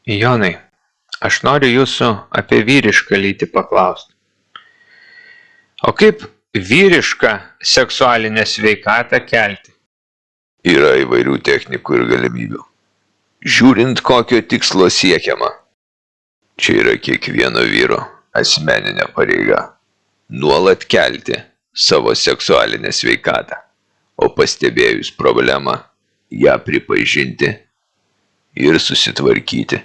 Jonai, aš noriu jūsų apie vyrišką lytį paklausti. O kaip vyrišką seksualinę sveikatą kelti? Yra įvairių technikų ir galimybių. Žiūrint, kokio tikslo siekiama. Čia yra kiekvieno vyro asmeninė pareiga. Nuolat kelti savo seksualinę sveikatą, o pastebėjus problemą, ją pripažinti ir susitvarkyti.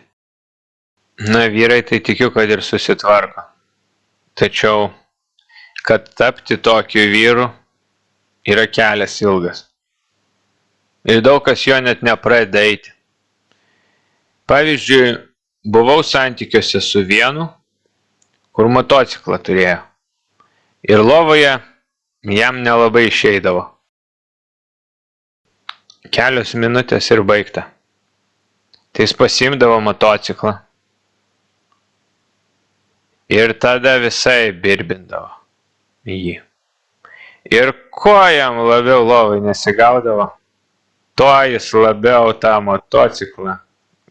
Na, vyrai tai tikiu, kad ir susitvarko. Tačiau, kad tapti tokiu vyru, yra kelias ilgas. Ir daug kas jo net nepradeda eiti. Pavyzdžiui, buvau santykiuose su vienu, kur motociklą turėjo. Ir lovoje jam nelabai išeidavo. Kelios minutės ir baigta. Tai jis pasiimdavo motociklą. Ir tada visai birbindavo jį. Ir kuo jam labiau lovai nesigaudavo, tuo jis labiau tą motociklą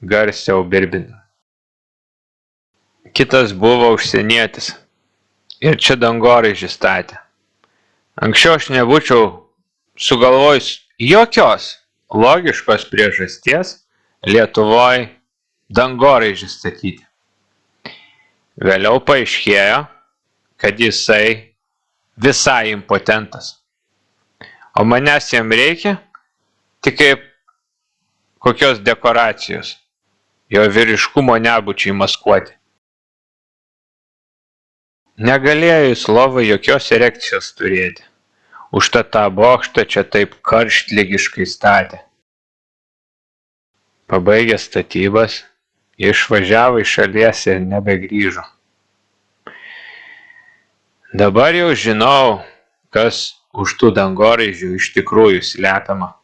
garsiau birbindavo. Kitas buvo užsienietis. Ir čia dangoraižį statė. Anksčiau aš nebūčiau sugalvojus jokios logiškos priežasties Lietuvoje dangoraižį statyti. Vėliau paaiškėjo, kad jisai visai impotentas. O manęs jam reikia tik kaip kokios dekoracijos, jo vyriškumo nebūčiai maskuoti. Negalėjo jis lovai jokios erekcijos turėti. Užtat tą bokštą čia taip karštligiškai statė. Pabaigė statybas, išvažiavo iš šalies ir nebegrįžo. Dabar jau žinau, kas už tų dangoraižių iš tikrųjų slepiama.